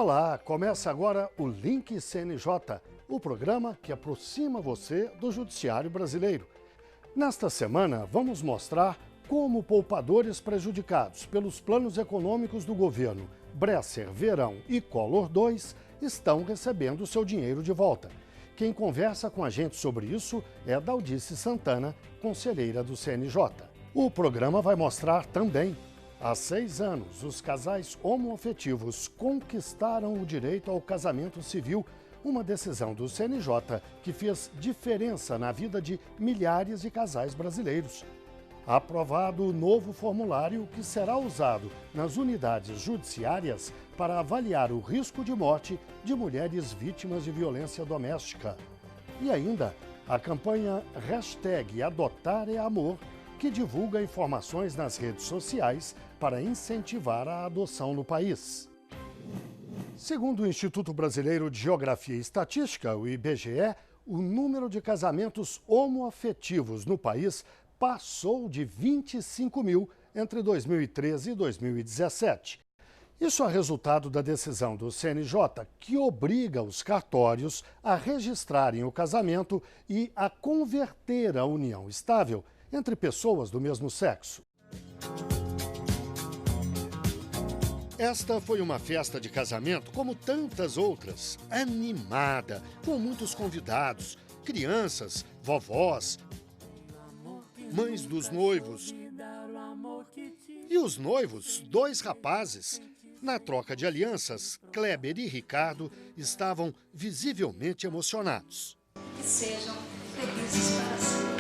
Olá, começa agora o Link CNJ, o programa que aproxima você do judiciário brasileiro. Nesta semana, vamos mostrar como poupadores prejudicados pelos planos econômicos do governo Bresser, Verão e Collor II estão recebendo seu dinheiro de volta. Quem conversa com a gente sobre isso é Daldice Santana, conselheira do CNJ. O programa vai mostrar também: há 6 anos, os casais homoafetivos conquistaram o direito ao casamento civil, uma decisão do CNJ que fez diferença na vida de milhares de casais brasileiros. Aprovado o novo formulário que será usado nas unidades judiciárias para avaliar o risco de morte de mulheres vítimas de violência doméstica. E ainda, a campanha #AdotarEAmor, que divulga informações nas redes sociais para incentivar a adoção no país. Segundo o Instituto Brasileiro de Geografia e Estatística, o IBGE, o número de casamentos homoafetivos no país passou de 25 mil entre 2013 e 2017. Isso é resultado da decisão do CNJ, que obriga os cartórios a registrarem o casamento e a converter a união estável entre pessoas do mesmo sexo. Esta foi uma festa de casamento como tantas outras, animada, com muitos convidados, crianças, vovós, mães dos noivos e os noivos, 2 rapazes. Na troca de alianças, Kleber e Ricardo estavam visivelmente emocionados. Que sejam felizes para sempre.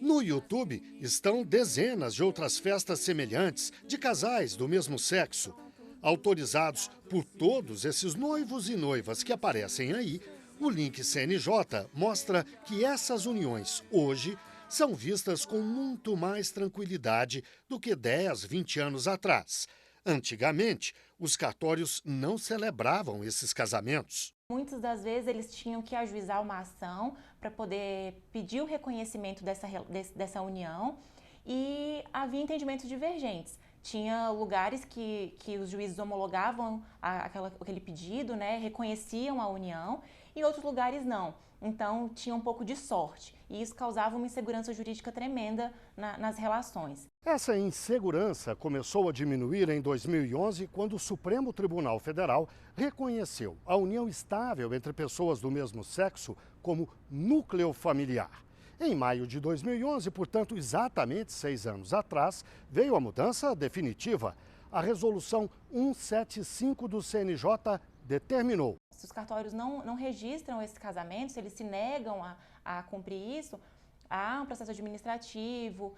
No YouTube estão dezenas de outras festas semelhantes de casais do mesmo sexo. Autorizados por todos esses noivos e noivas que aparecem aí, o Link CNJ mostra que essas uniões hoje são vistas com muito mais tranquilidade do que 10, 20 anos atrás. Antigamente, os cartórios não celebravam esses casamentos. Muitas das vezes eles tinham que ajuizar uma ação para poder pedir o reconhecimento dessa união e havia entendimentos divergentes. Tinha lugares que os juízes homologavam aquele pedido, né, reconheciam a união, e outros lugares não. Então tinha um pouco de sorte e isso causava uma insegurança jurídica tremenda nas relações. Essa insegurança começou a diminuir em 2011, quando o Supremo Tribunal Federal reconheceu a união estável entre pessoas do mesmo sexo como núcleo familiar. Em maio de 2011, portanto, exatamente 6 anos atrás, veio a mudança definitiva. A Resolução 175 do CNJ determinou: se os cartórios não registram esse casamento, se eles se negam a cumprir isso, há um processo administrativo,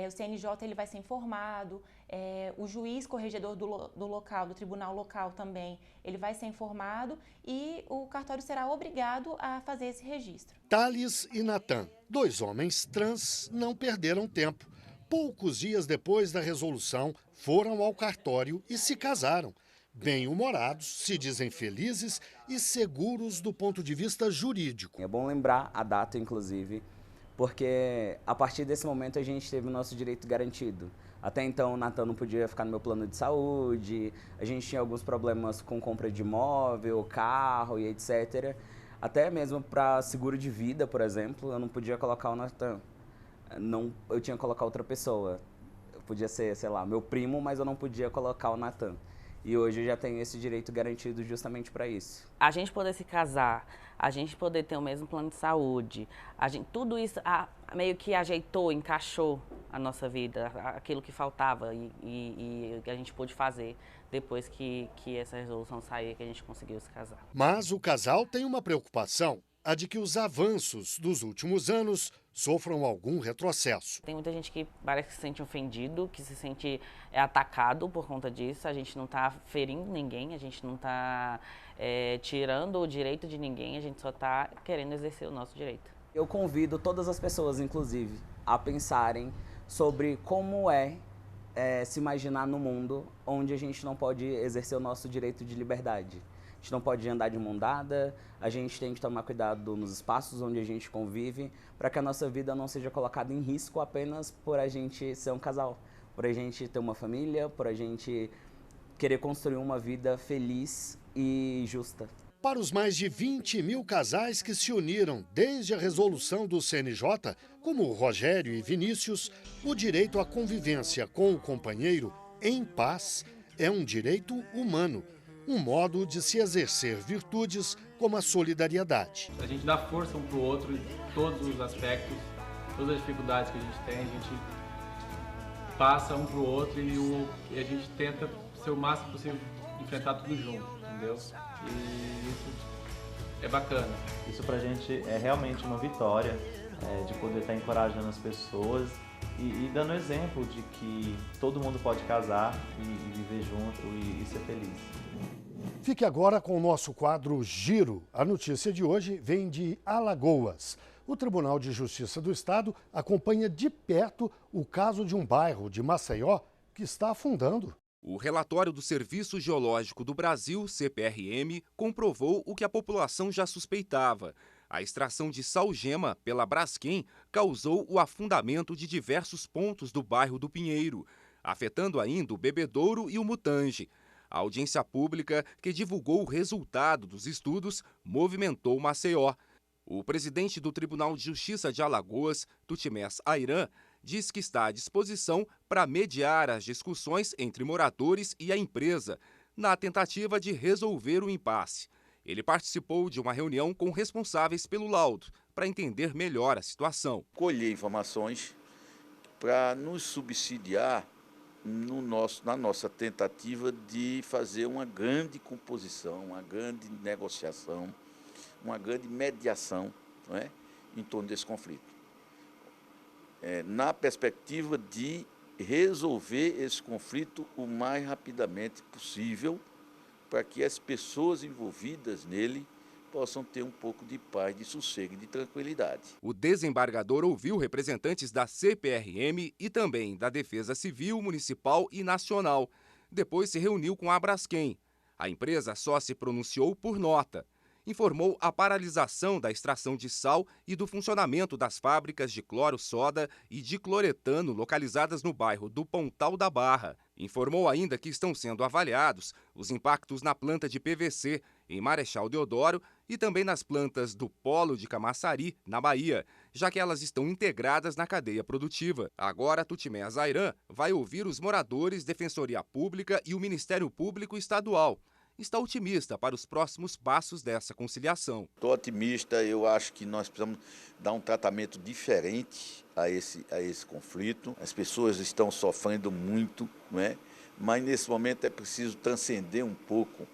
o CNJ ele vai ser informado, o juiz corregedor do local, do tribunal local também, ele vai ser informado e o cartório será obrigado a fazer esse registro. Thales e Natan, 2 homens trans, não perderam tempo. Poucos dias depois da resolução, foram ao cartório e se casaram. Bem-humorados, se dizem felizes e seguros do ponto de vista jurídico. É bom lembrar a data, inclusive, porque a partir desse momento a gente teve o nosso direito garantido. Até então o Natan não podia ficar no meu plano de saúde, a gente tinha alguns problemas com compra de imóvel, carro e etc. Até mesmo para seguro de vida, por exemplo, eu não podia colocar o Natan. Eu tinha que colocar outra pessoa. Podia ser, sei lá, meu primo, mas eu não podia colocar o Natan. E hoje eu já tenho esse direito garantido justamente para isso. A gente poder se casar, a gente poder ter o mesmo plano de saúde, tudo isso meio que ajeitou, encaixou a nossa vida, aquilo que faltava e a gente pôde fazer depois que essa resolução sair, que a gente conseguiu se casar. Mas o casal tem uma preocupação, a de que os avanços dos últimos anos sofram algum retrocesso. Tem muita gente que parece que se sente ofendido, que se sente atacado por conta disso. A gente não está ferindo ninguém, a gente não está tirando o direito de ninguém, a gente só está querendo exercer o nosso direito. Eu convido todas as pessoas, inclusive, a pensarem sobre como se imaginar no mundo onde a gente não pode exercer o nosso direito de liberdade. A gente não pode andar de mão dada, a gente tem que tomar cuidado nos espaços onde a gente convive, para que a nossa vida não seja colocada em risco apenas por a gente ser um casal. por a gente ter uma família, por a gente querer construir uma vida feliz e justa. Para os mais de 20 mil casais que se uniram desde a resolução do CNJ, como Rogério e Vinícius, o direito à convivência com o companheiro em paz é um direito humano, um modo de se exercer virtudes como a solidariedade. A gente dá força um para o outro em todos os aspectos, todas as dificuldades que a gente tem, a gente passa um para o outro e a gente tenta ser o máximo possível enfrentar tudo junto, entendeu? E isso é bacana. Isso pra gente é realmente uma vitória, de poder estar encorajando as pessoas e dando exemplo de que todo mundo pode casar e viver junto e ser feliz. Fique agora com o nosso quadro Giro. A notícia de hoje vem de Alagoas. O Tribunal de Justiça do Estado acompanha de perto o caso de um bairro de Maceió que está afundando. O relatório do Serviço Geológico do Brasil, CPRM, comprovou o que a população já suspeitava. A extração de sal-gema pela Braskem causou o afundamento de diversos pontos do bairro do Pinheiro, afetando ainda o Bebedouro e o Mutange. A audiência pública, que divulgou o resultado dos estudos, movimentou Maceió. O presidente do Tribunal de Justiça de Alagoas, Tutimés Ayran, diz que está à disposição para mediar as discussões entre moradores e a empresa, na tentativa de resolver o impasse. Ele participou de uma reunião com responsáveis pelo laudo, para entender melhor a situação. Colher informações para nos subsidiar na nossa tentativa de fazer uma grande composição, uma grande negociação, uma grande mediação, não é, em torno desse conflito. Na perspectiva de resolver esse conflito o mais rapidamente possível, para que as pessoas envolvidas nele possam ter um pouco de paz, de sossego e de tranquilidade. O desembargador ouviu representantes da CPRM e também da Defesa Civil, Municipal e Nacional. Depois se reuniu com a Braskem. A empresa só se pronunciou por nota. Informou a paralisação da extração de sal e do funcionamento das fábricas de cloro-soda e de cloretano localizadas no bairro do Pontal da Barra. Informou ainda que estão sendo avaliados os impactos na planta de PVC, em Marechal Deodoro, e também nas plantas do Polo de Camaçari, na Bahia, já que elas estão integradas na cadeia produtiva. Agora, Tutimés Ayran vai ouvir os moradores, Defensoria Pública e o Ministério Público Estadual. Está otimista para os próximos passos dessa conciliação. Estou otimista, eu acho que nós precisamos dar um tratamento diferente a esse conflito. As pessoas estão sofrendo muito, não é? Mas nesse momento é preciso transcender um pouco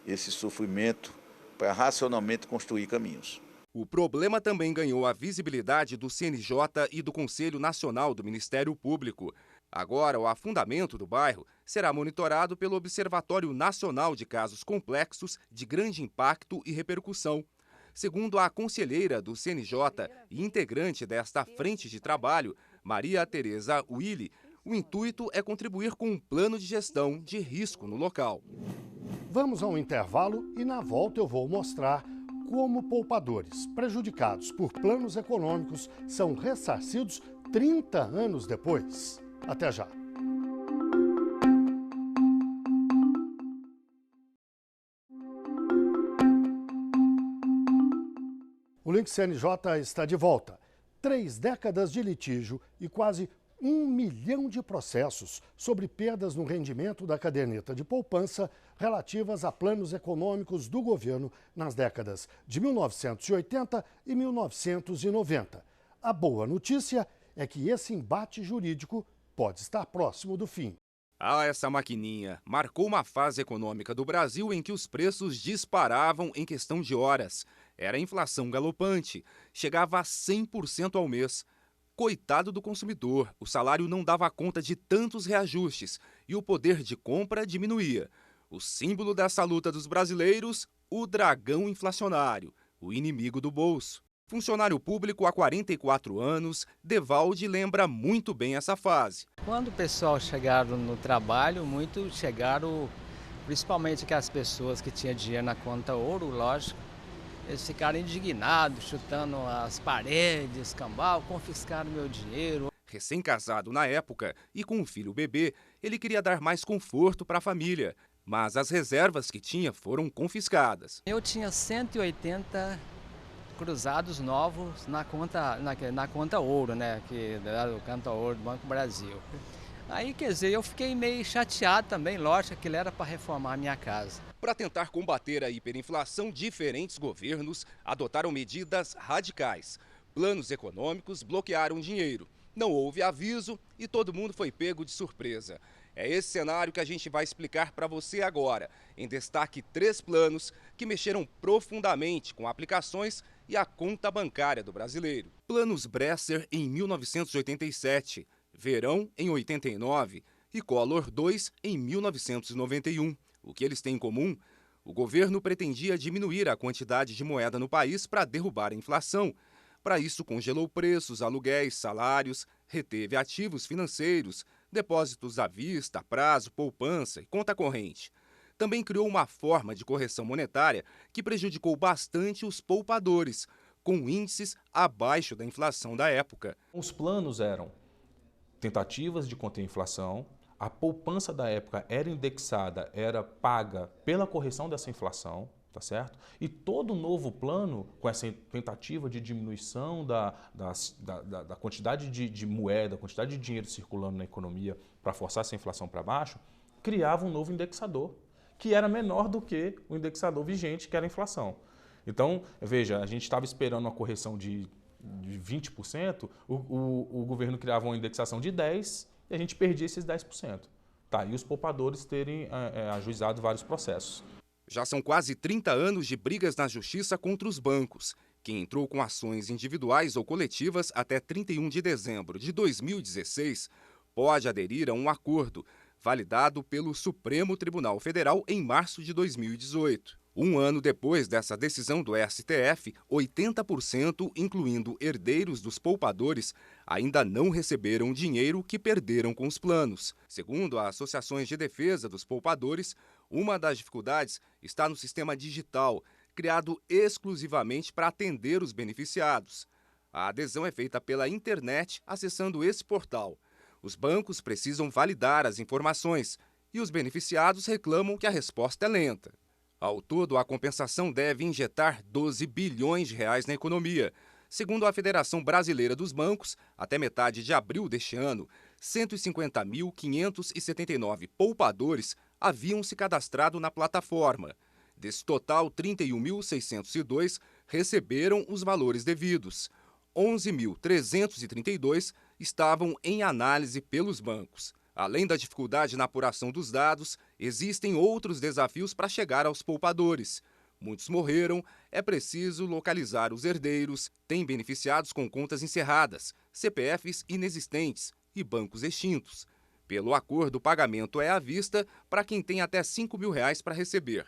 esse sofrimento para racionalmente construir caminhos. O problema também ganhou a visibilidade do CNJ e do Conselho Nacional do Ministério Público. Agora, o afundamento do bairro será monitorado pelo Observatório Nacional de Casos Complexos de Grande Impacto e Repercussão. Segundo a conselheira do CNJ e integrante desta frente de trabalho, Maria Tereza Willi, o intuito é contribuir com um plano de gestão de risco no local. Vamos ao intervalo e na volta eu vou mostrar como poupadores prejudicados por planos econômicos são ressarcidos 30 anos depois. Até já. O Link CNJ está de volta. 3 décadas de litígio e quase 1 milhão de processos sobre perdas no rendimento da caderneta de poupança relativas a planos econômicos do governo nas décadas de 1980 e 1990. A boa notícia é que esse embate jurídico pode estar próximo do fim. Essa maquininha marcou uma fase econômica do Brasil em que os preços disparavam em questão de horas. Era a inflação galopante, chegava a 100% ao mês. Coitado do consumidor, o salário não dava conta de tantos reajustes e o poder de compra diminuía. O símbolo dessa luta dos brasileiros, o dragão inflacionário, o inimigo do bolso. Funcionário público há 44 anos, Devalde lembra muito bem essa fase. Quando o pessoal chegaram no trabalho, muitos chegaram, principalmente aquelas pessoas que tinham dinheiro na conta ouro, lógico, eles ficaram indignados, chutando as paredes, cambal, confiscaram meu dinheiro. Recém-casado na época e com um filho bebê, ele queria dar mais conforto para a família, mas as reservas que tinha foram confiscadas. Eu tinha 180 cruzados novos na conta ouro, né, que era o conta ouro do Banco Brasil. Aí, quer dizer, eu fiquei meio chateado também, lógico que ele era para reformar a minha casa. Para tentar combater a hiperinflação, diferentes governos adotaram medidas radicais. Planos econômicos bloquearam dinheiro. Não houve aviso e todo mundo foi pego de surpresa. É esse cenário que a gente vai explicar para você agora. Em destaque, 3 planos que mexeram profundamente com aplicações e a conta bancária do brasileiro. Planos Bresser em 1987, Verão em 89 e Collor II em 1991. O que eles têm em comum? O governo pretendia diminuir a quantidade de moeda no país para derrubar a inflação. Para isso, congelou preços, aluguéis, salários, reteve ativos financeiros, depósitos à vista, prazo, poupança e conta corrente. Também criou uma forma de correção monetária que prejudicou bastante os poupadores, com índices abaixo da inflação da época. Os planos eram tentativas de conter a inflação, a poupança da época era indexada, era paga pela correção dessa inflação, tá certo? E todo novo plano, com essa tentativa de diminuição da quantidade de moeda, quantidade de dinheiro circulando na economia para forçar essa inflação para baixo, criava um novo indexador, que era menor do que o indexador vigente, que era a inflação. Então, veja, a gente estava esperando uma correção de 20%, o governo criava uma indexação de 10% e a gente perdia esses 10%. Tá, e os poupadores terem ajuizado vários processos. Já são quase 30 anos de brigas na justiça contra os bancos. Quem entrou com ações individuais ou coletivas até 31 de dezembro de 2016 pode aderir a um acordo, validado pelo Supremo Tribunal Federal em março de 2018. Um ano depois dessa decisão do STF, 80%, incluindo herdeiros dos poupadores, ainda não receberam o dinheiro que perderam com os planos. Segundo as associações de defesa dos poupadores, uma das dificuldades está no sistema digital, criado exclusivamente para atender os beneficiados. A adesão é feita pela internet, acessando esse portal. Os bancos precisam validar as informações e os beneficiados reclamam que a resposta é lenta. Ao todo, a compensação deve injetar 12 bilhões de reais na economia. Segundo a Federação Brasileira dos Bancos, até metade de abril deste ano, 150.579 poupadores haviam se cadastrado na plataforma. Desse total, 31.602 receberam os valores devidos. 11.332 estavam em análise pelos bancos. Além da dificuldade na apuração dos dados, existem outros desafios para chegar aos poupadores. Muitos morreram, é preciso localizar os herdeiros, tem beneficiados com contas encerradas, CPFs inexistentes e bancos extintos. Pelo acordo, o pagamento é à vista para quem tem até R$ 5.000 para receber.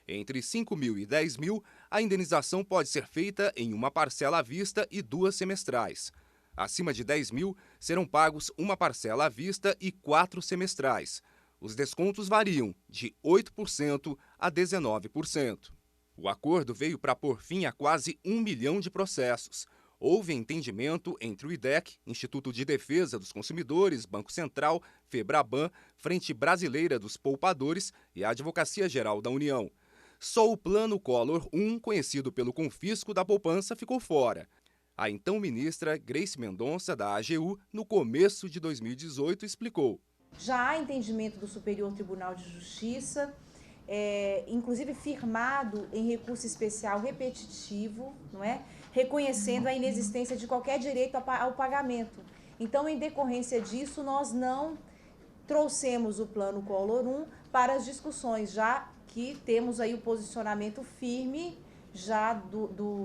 Entre R$ 5.000 e R$ 10.000, a indenização pode ser feita em uma parcela à vista e 2 semestrais. Acima de R$ 10.000, serão pagos uma parcela à vista e 4 semestrais. Os descontos variam de 8% a 19%. O acordo veio para pôr fim a quase 1 milhão de processos. Houve entendimento entre o IDEC, Instituto de Defesa dos Consumidores, Banco Central, Febraban, Frente Brasileira dos Poupadores e a Advocacia Geral da União. Só o Plano Collor I, conhecido pelo confisco da poupança, ficou fora. A então ministra Grace Mendonça, da AGU, no começo de 2018, explicou. Já há entendimento do Superior Tribunal de Justiça, inclusive firmado em recurso especial repetitivo, não é? Reconhecendo a inexistência de qualquer direito ao pagamento. Então, em decorrência disso, nós não trouxemos o Plano Collor I para as discussões, já que temos aí o posicionamento firme já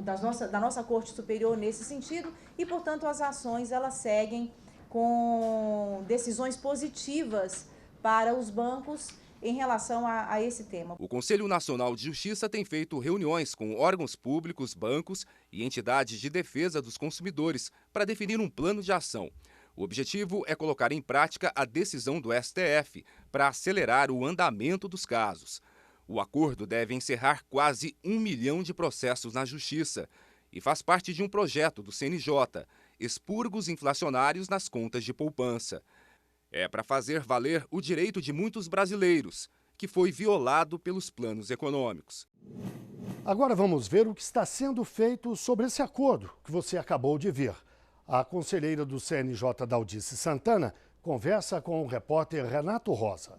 da nossa Corte Superior nesse sentido e, portanto, as ações elas seguem com decisões positivas para os bancos em relação a esse tema. O Conselho Nacional de Justiça tem feito reuniões com órgãos públicos, bancos e entidades de defesa dos consumidores para definir um plano de ação. O objetivo é colocar em prática a decisão do STF para acelerar o andamento dos casos. O acordo deve encerrar quase 1 milhão de processos na Justiça e faz parte de um projeto do CNJ. expurgos inflacionários nas contas de poupança. É para fazer valer o direito de muitos brasileiros, que foi violado pelos planos econômicos. Agora vamos ver o que está sendo feito sobre esse acordo que você acabou de ver. A conselheira do CNJ, Daldice Santana, conversa com o repórter Renato Rosa.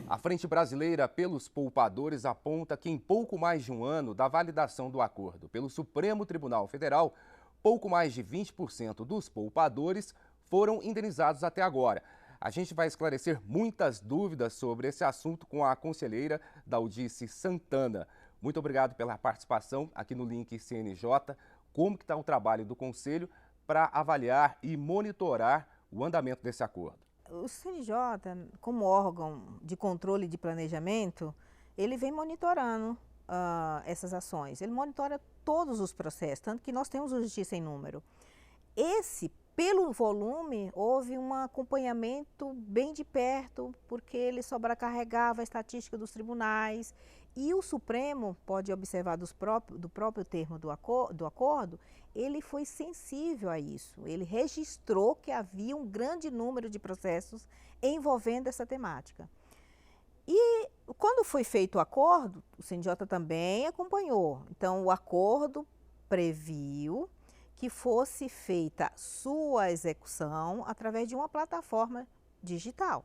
A Frente Brasileira pelos Poupadores aponta que em pouco mais de um ano da validação do acordo pelo Supremo Tribunal Federal, pouco mais de 20% dos poupadores foram indenizados até agora. A gente vai esclarecer muitas dúvidas sobre esse assunto com a conselheira Daldice Santana. Muito obrigado pela participação aqui no Link CNJ. Como que está o trabalho do Conselho para avaliar e monitorar o andamento desse acordo? O CNJ, como órgão de controle de planejamento, ele vem monitorando essas ações. Ele monitora todos os processos, tanto que nós temos o Justiça em Número. Pelo volume, houve um acompanhamento bem de perto, porque ele sobrecarregava a estatística dos tribunais. E o Supremo, pode observar do próprio termo do acordo, ele foi sensível a isso. Ele registrou que havia um grande número de processos envolvendo essa temática. E quando foi feito o acordo, o CNJ também acompanhou. Então, o acordo previu que fosse feita sua execução através de uma plataforma digital,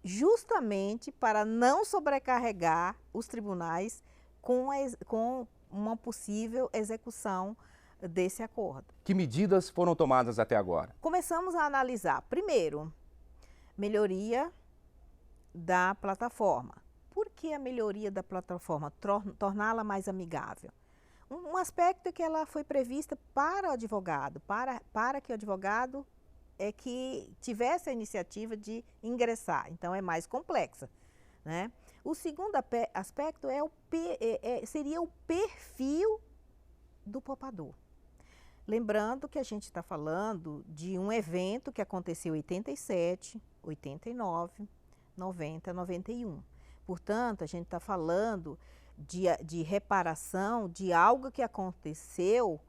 justamente para não sobrecarregar os tribunais com uma possível execução desse acordo. Que medidas foram tomadas até agora? Começamos a analisar, primeiro, melhoria da plataforma. Por que a melhoria da plataforma? Torná-la mais amigável. Um aspecto é que ela foi prevista para o advogado, para que o advogado que tivesse a iniciativa de ingressar, então é mais complexa, né? O segundo aspecto seria o perfil do poupador. Lembrando que a gente está falando de um evento que aconteceu em 87, 89, 90, 91. Portanto, a gente está falando de reparação de algo que aconteceu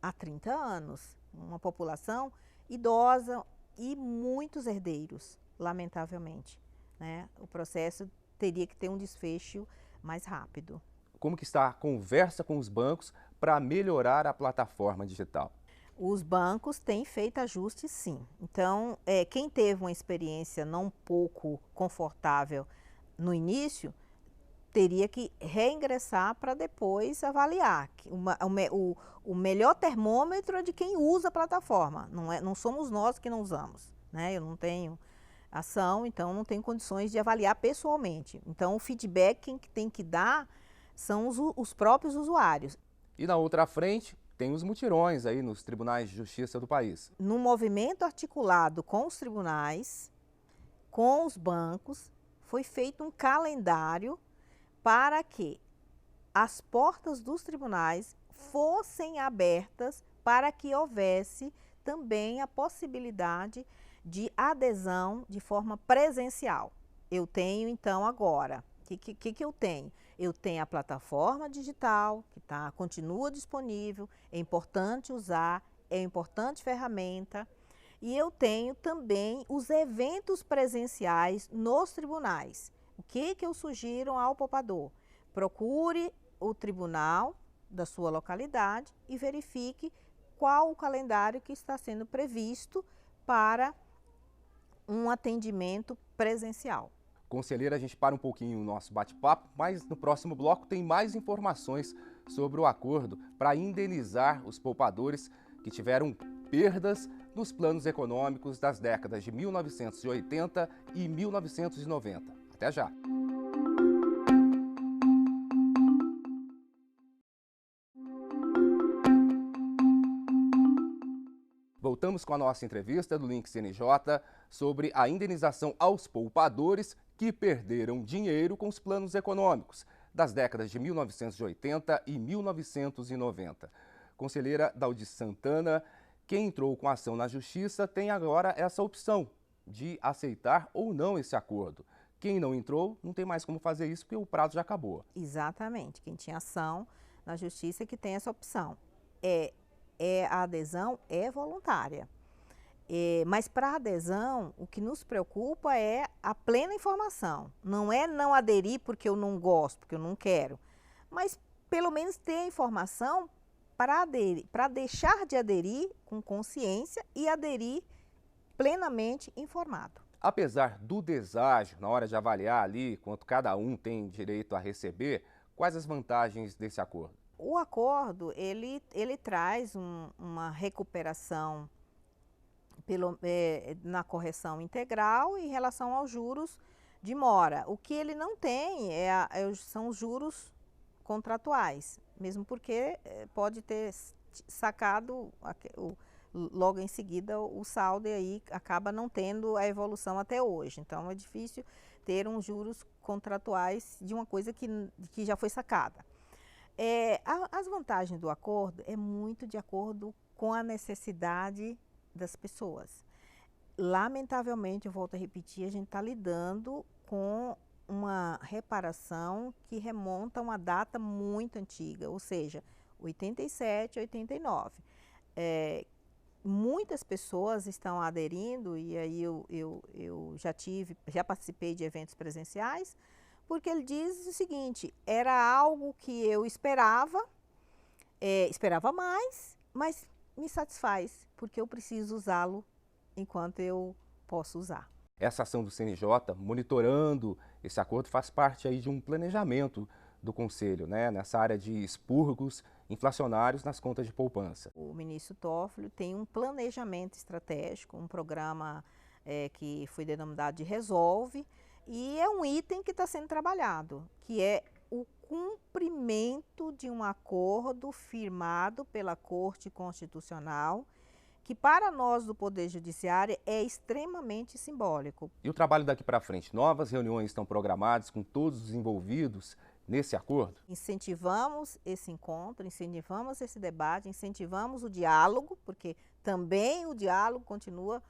há 30 anos. Uma população idosa e muitos herdeiros, lamentavelmente, né? O processo teria que ter um desfecho mais rápido. Como que está a conversa com os bancos para melhorar a plataforma digital? Os bancos têm feito ajustes, sim. Então, quem teve uma experiência não pouco confortável no início, teria que reingressar para depois avaliar. O melhor termômetro é de quem usa a plataforma, não somos nós que não usamos, né? Eu não tenho ação, então não tenho condições de avaliar pessoalmente. Então, o feedback quem tem que dar são os próprios usuários. E na outra frente, tem os mutirões aí nos tribunais de justiça do país. No movimento articulado com os tribunais, com os bancos, foi feito um calendário para que as portas dos tribunais fossem abertas para que houvesse também a possibilidade de adesão de forma presencial. Eu tenho, então, agora, o que eu tenho? Eu tenho a plataforma digital, que continua disponível, é importante usar, é importante ferramenta, e eu tenho também os eventos presenciais nos tribunais. O que eu sugiro ao poupador? Procure o tribunal da sua localidade e verifique qual o calendário que está sendo previsto para um atendimento presencial. Conselheira, a gente para um pouquinho o nosso bate-papo, mas no próximo bloco tem mais informações sobre o acordo para indenizar os poupadores que tiveram perdas nos planos econômicos das décadas de 1980 e 1990. Até já! Voltamos com a nossa entrevista do Link CNJ sobre a indenização aos poupadores que perderam dinheiro com os planos econômicos das décadas de 1980 e 1990. Conselheira Daldice Santana, quem entrou com a ação na Justiça tem agora essa opção de aceitar ou não esse acordo. Quem não entrou não tem mais como fazer isso porque o prazo já acabou. Exatamente. Quem tinha ação na Justiça que tem essa opção. a adesão é voluntária. Mas para a adesão, o que nos preocupa é a plena informação. Não é não aderir porque eu não gosto, porque eu não quero, mas pelo menos ter a informação para deixar de aderir com consciência e aderir plenamente informado. Apesar do deságio na hora de avaliar ali quanto cada um tem direito a receber, quais as vantagens desse acordo? O acordo, ele traz uma recuperação na correção integral em relação aos juros de mora. O que ele não tem são os juros contratuais, mesmo porque pode ter sacado logo em seguida o saldo e aí acaba não tendo a evolução até hoje. Então é difícil ter uns juros contratuais de uma coisa que já foi sacada. As vantagens do acordo é muito de acordo com a necessidade das pessoas. Lamentavelmente, eu volto a repetir, a gente está lidando com uma reparação que remonta a uma data muito antiga, ou seja, 87, 89. Muitas pessoas estão aderindo, e aí eu já participei de eventos presenciais, porque ele diz o seguinte: era algo que eu esperava mais, mas me satisfaz, porque eu preciso usá-lo enquanto eu posso usar. Essa ação do CNJ, monitorando esse acordo, faz parte aí de um planejamento do Conselho, né, nessa área de expurgos inflacionários nas contas de poupança. O ministro Toffoli tem um planejamento estratégico, um programa que foi denominado de Resolve, e é um item que está sendo trabalhado, que é o cumprimento de um acordo firmado pela Corte Constitucional, que para nós do Poder Judiciário é extremamente simbólico. E o trabalho daqui para frente? Novas reuniões estão programadas com todos os envolvidos nesse acordo? Incentivamos esse encontro, incentivamos esse debate, incentivamos o diálogo, porque também o diálogo continua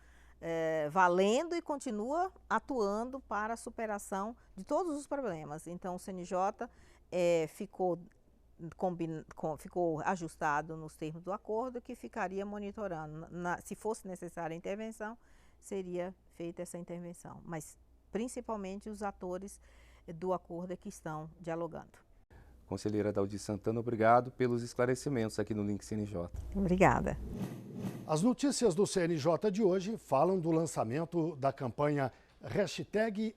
valendo e continua atuando para a superação de todos os problemas. Então o CNJ ficou ajustado nos termos do acordo, que ficaria monitorando. Se fosse necessária a intervenção, seria feita essa intervenção. Mas principalmente os atores do acordo que estão dialogando. Conselheira Daldi Santana, obrigado pelos esclarecimentos aqui no Link CNJ. Obrigada. As notícias do CNJ de hoje falam do lançamento da campanha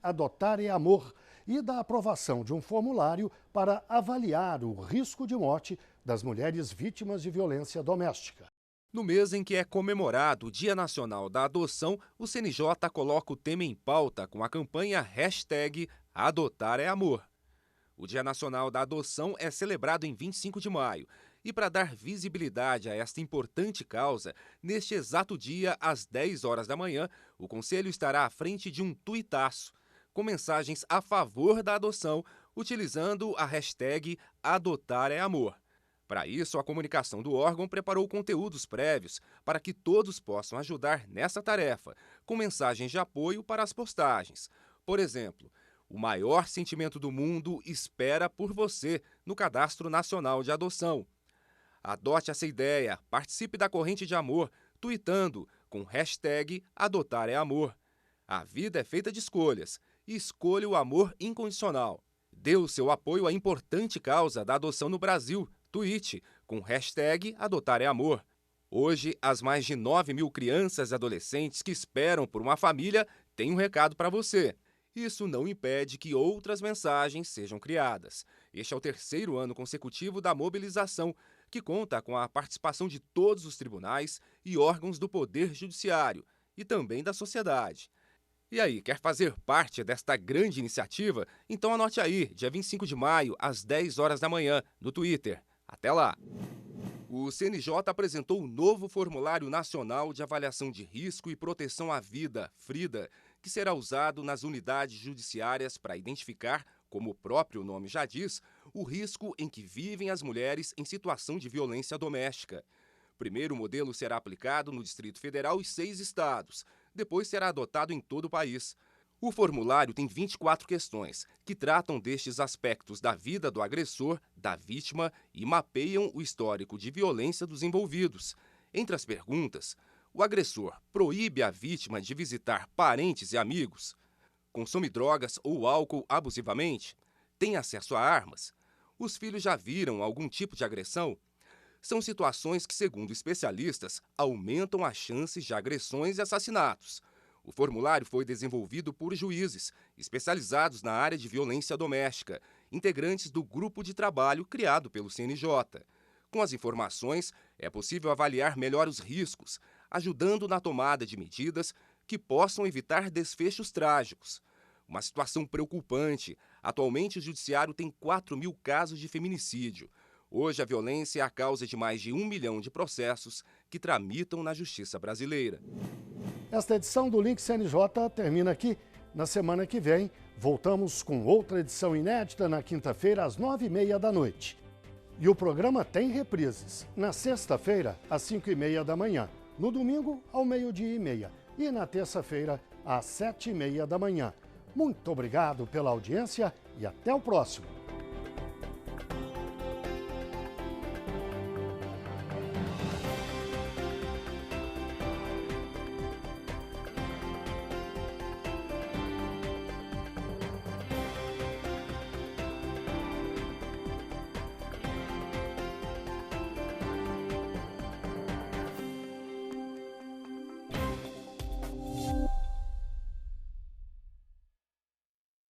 #AdotarEAmor e da aprovação de um formulário para avaliar o risco de morte das mulheres vítimas de violência doméstica. No mês em que é comemorado o Dia Nacional da Adoção, o CNJ coloca o tema em pauta com a campanha #AdotarEAmor. O Dia Nacional da Adoção é celebrado em 25 de maio. E para dar visibilidade a esta importante causa, neste exato dia, às 10 horas da manhã, o Conselho estará à frente de um tuitaço, com mensagens a favor da adoção, utilizando a #AdotarEAmor. Para isso, a comunicação do órgão preparou conteúdos prévios para que todos possam ajudar nessa tarefa, com mensagens de apoio para as postagens. Por exemplo, o maior sentimento do mundo espera por você no Cadastro Nacional de Adoção. Adote essa ideia, participe da corrente de amor, tuitando com #AdotarEAmor. A vida é feita de escolhas e escolha o amor incondicional. Dê o seu apoio à importante causa da adoção no Brasil. Tuite com #AdotarEAmor. Hoje, as mais de 9.000 crianças e adolescentes que esperam por uma família têm um recado para você. Isso não impede que outras mensagens sejam criadas. Este é o 3º ano consecutivo da mobilização, que conta com a participação de todos os tribunais e órgãos do Poder Judiciário e também da sociedade. E aí, quer fazer parte desta grande iniciativa? Então anote aí, dia 25 de maio, às 10 horas da manhã, no Twitter. Até lá! O CNJ apresentou o novo Formulário Nacional de Avaliação de Risco e Proteção à Vida, FRIDA, que será usado nas unidades judiciárias para identificar, como o próprio nome já diz, o risco em que vivem as mulheres em situação de violência doméstica. Primeiro, o modelo será aplicado no Distrito Federal e 6 estados. Depois será adotado em todo o país. O formulário tem 24 questões, que tratam destes aspectos da vida do agressor, da vítima e mapeiam o histórico de violência dos envolvidos. Entre as perguntas, o agressor proíbe a vítima de visitar parentes e amigos? Consome drogas ou álcool abusivamente? Tem acesso a armas? Os filhos já viram algum tipo de agressão? São situações que, segundo especialistas, aumentam as chances de agressões e assassinatos. O formulário foi desenvolvido por juízes especializados na área de violência doméstica, integrantes do grupo de trabalho criado pelo CNJ. Com as informações, é possível avaliar melhor os riscos, ajudando na tomada de medidas que possam evitar desfechos trágicos. Uma situação preocupante. Atualmente, o Judiciário tem 4.000 casos de feminicídio. Hoje, a violência é a causa de mais de 1 milhão de processos que tramitam na Justiça brasileira. Esta edição do Link CNJ termina aqui. Na semana que vem, voltamos com outra edição inédita na quinta-feira, às 9h30 da noite. E o programa tem reprises. Na sexta-feira, às 5h30 da manhã. No domingo, ao 12h30. E na terça-feira, às 7h30 da manhã. Muito obrigado pela audiência e até o próximo.